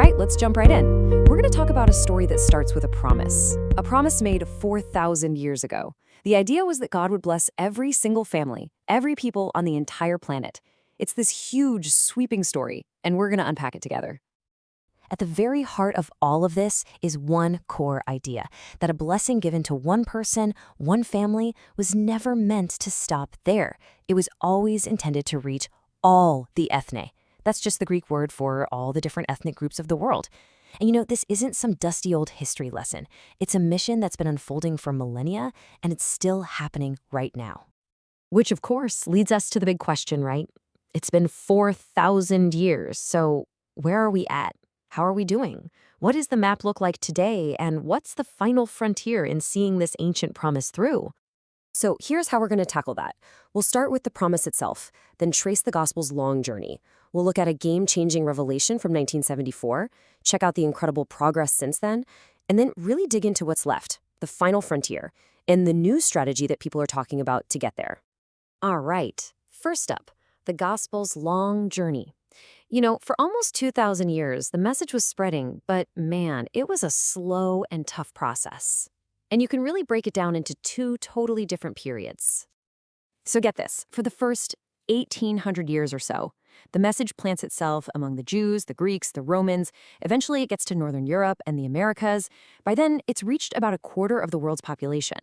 right, let's jump right in. We're going to talk about a story that starts with a promise made 4,000 years ago. The idea was that God would bless every single family, every people on the entire planet. It's this huge, sweeping story, and we're going to unpack it together. At the very heart of all of this is one core idea, that a blessing given to one person, one family, was never meant to stop there. It was always intended to reach all the ethne. That's just the Greek word for all the different ethnic groups of the world. And this isn't some dusty old history lesson. It's a mission that's been unfolding for millennia, and it's still happening right now. Which, of course, leads us to the big question, right? It's been 4,000 years, so where are we at? How are we doing? What does the map look like today, and what's the final frontier in seeing this ancient promise through? So here's how we're going to tackle that. We'll start with the promise itself, then trace the gospel's long journey. We'll look at a game-changing revelation from 1974, check out the incredible progress since then, and then really dig into what's left, the final frontier, and the new strategy that people are talking about to get there. All right, first up, the gospel's long journey. For almost 2,000 years, the message was spreading, but man, it was a slow and tough process. And you can really break it down into two totally different periods. So get this, for the first 1,800 years or so, the message plants itself among the Jews, the Greeks, the Romans. Eventually it gets to Northern Europe and the Americas. By then, it's reached about a quarter of the world's population.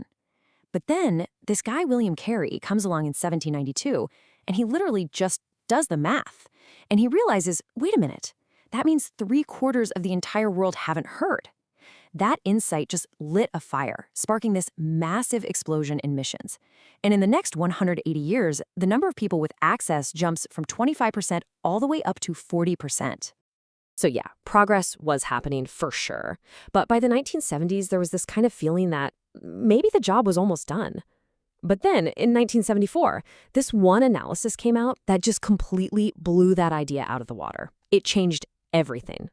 But then, this guy William Carey comes along in 1792, and he literally just does the math. And he realizes, wait a minute, that means 3/4 of the entire world haven't heard. That insight just lit a fire, sparking this massive explosion in missions. And in the next 180 years, the number of people with access jumps from 25% all the way up to 40%. So yeah, progress was happening for sure. But by the 1970s, there was this kind of feeling that maybe the job was almost done. But then, in 1974, this one analysis came out that just completely blew that idea out of the water. It changed everything.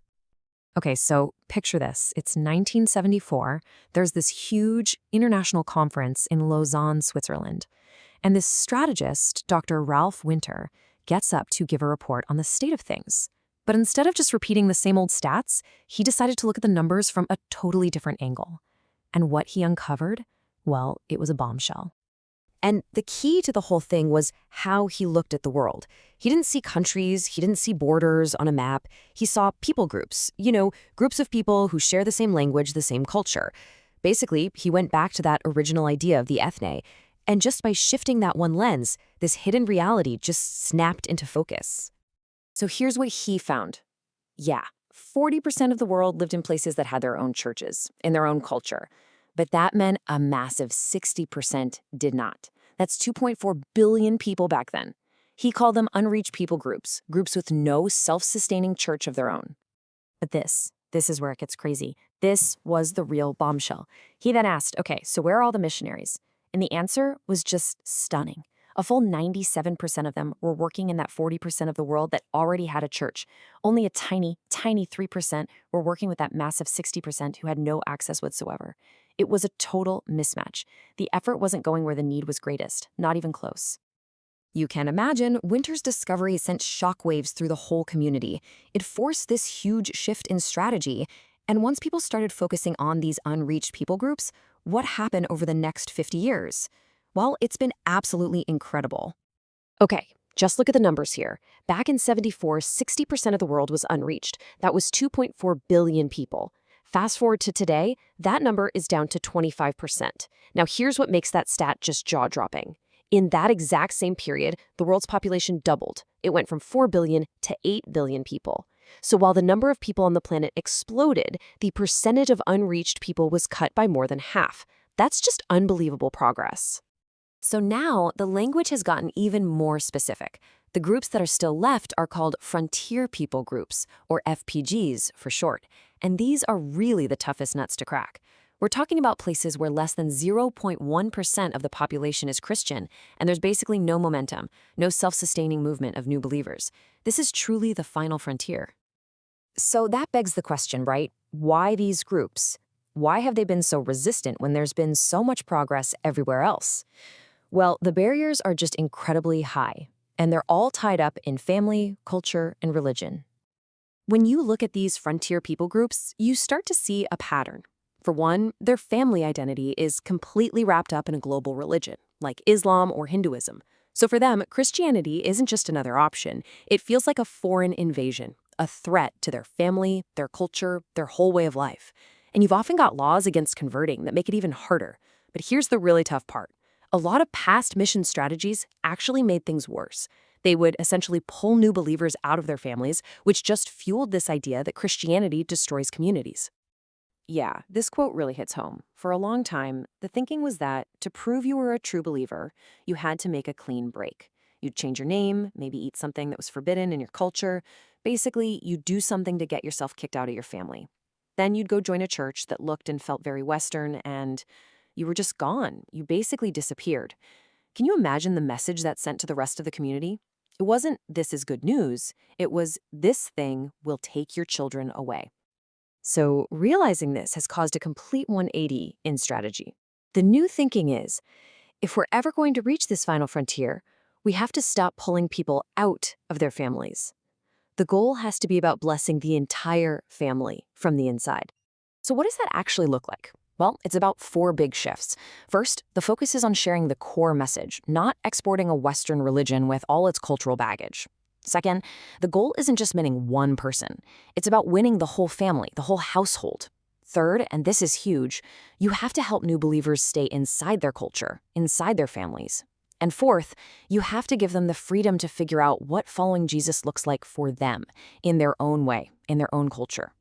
Okay, so picture this. It's 1974. There's this huge international conference in Lausanne, Switzerland. And this strategist, Dr. Ralph Winter, gets up to give a report on the state of things. But instead of just repeating the same old stats, he decided to look at the numbers from a totally different angle. And what he uncovered? Well, it was a bombshell. And the key to the whole thing was how he looked at the world. He didn't see countries, he didn't see borders on a map. He saw people groups, groups of people who share the same language, the same culture. Basically, he went back to that original idea of the ethne. And just by shifting that one lens, this hidden reality just snapped into focus. So here's what he found. Yeah, 40% of the world lived in places that had their own churches, in their own culture. But that meant a massive 60% did not. That's 2.4 billion people back then. He called them unreached people groups, groups with no self-sustaining church of their own. But this is where it gets crazy. This was the real bombshell. He then asked, okay, so where are all the missionaries? And the answer was just stunning. A full 97% of them were working in that 40% of the world that already had a church. Only a tiny, tiny 3% were working with that massive 60% who had no access whatsoever. It was a total mismatch. The effort wasn't going where the need was greatest, not even close. You can imagine, Winter's discovery sent shockwaves through the whole community. It forced this huge shift in strategy. And once people started focusing on these unreached people groups, what happened over the next 50 years? Well, it's been absolutely incredible. Okay, just look at the numbers here. Back in 74, 60% of the world was unreached. That was 2.4 billion people. Fast forward to today, that number is down to 25%. Now here's what makes that stat just jaw-dropping. In that exact same period, the world's population doubled. It went from 4 billion to 8 billion people. So while the number of people on the planet exploded, the percentage of unreached people was cut by more than half. That's just unbelievable progress. So now, the language has gotten even more specific. The groups that are still left are called frontier people groups, or FPGs for short. And these are really the toughest nuts to crack. We're talking about places where less than 0.1% of the population is Christian, and there's basically no momentum, no self-sustaining movement of new believers. This is truly the final frontier. So that begs the question, right? Why these groups? Why have they been so resistant when there's been so much progress everywhere else? Well, the barriers are just incredibly high, and they're all tied up in family, culture, and religion. When you look at these frontier people groups, you start to see a pattern. For one, their family identity is completely wrapped up in a global religion, like Islam or Hinduism. So for them, Christianity isn't just another option. It feels like a foreign invasion, a threat to their family, their culture, their whole way of life. And you've often got laws against converting that make it even harder. But here's the really tough part. A lot of past mission strategies actually made things worse. They would essentially pull new believers out of their families, which just fueled this idea that Christianity destroys communities. Yeah, this quote really hits home. For a long time, the thinking was that to prove you were a true believer, you had to make a clean break. You'd change your name, maybe eat something that was forbidden in your culture. Basically, you'd do something to get yourself kicked out of your family. Then you'd go join a church that looked and felt very Western, and you were just gone. You basically disappeared. Can you imagine the message that sent to the rest of the community? It wasn't, "This is good news." It was, "This thing will take your children away." So realizing this has caused a complete 180 in strategy. The new thinking is, if we're ever going to reach this final frontier, we have to stop pulling people out of their families. The goal has to be about blessing the entire family from the inside. So what does that actually look like? Well, it's about four big shifts. First, the focus is on sharing the core message, not exporting a Western religion with all its cultural baggage. Second, the goal isn't just winning one person. It's about winning the whole family, the whole household. Third, and this is huge, you have to help new believers stay inside their culture, inside their families. And fourth, you have to give them the freedom to figure out what following Jesus looks like for them, in their own way, in their own culture.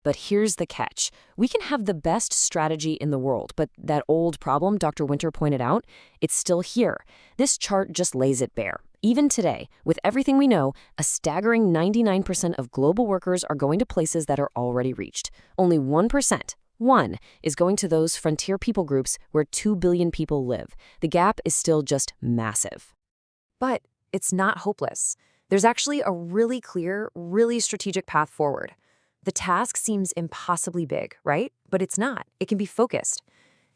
But here's the catch. We can have the best strategy in the world, but that old problem Dr. Winter pointed out, it's still here. This chart just lays it bare. Even today, with everything we know, a staggering 99% of global workers are going to places that are already reached. Only 1%, one, is going to those frontier people groups where 2 billion people live. The gap is still just massive. But it's not hopeless. There's actually a really clear, really strategic path forward. The task seems impossibly big, right? But it's not. It can be focused.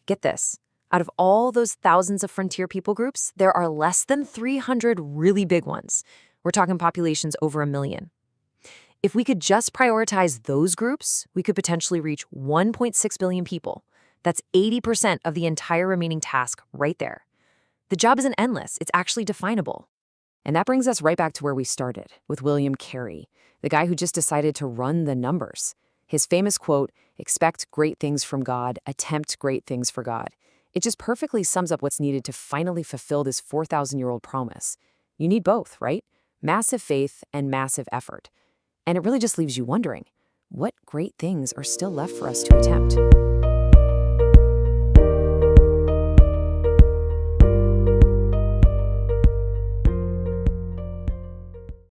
Get this. Out of all those thousands of frontier people groups, there are less than 300 really big ones. We're talking populations over 1 million. If we could just prioritize those groups, we could potentially reach 1.6 billion people. That's 80% of the entire remaining task right there. The job isn't endless. It's actually definable. And that brings us right back to where we started, with William Carey, the guy who just decided to run the numbers. His famous quote, "Expect great things from God, attempt great things for God." It just perfectly sums up what's needed to finally fulfill this 4,000-year-old promise. You need both, right? Massive faith and massive effort. And it really just leaves you wondering, what great things are still left for us to attempt?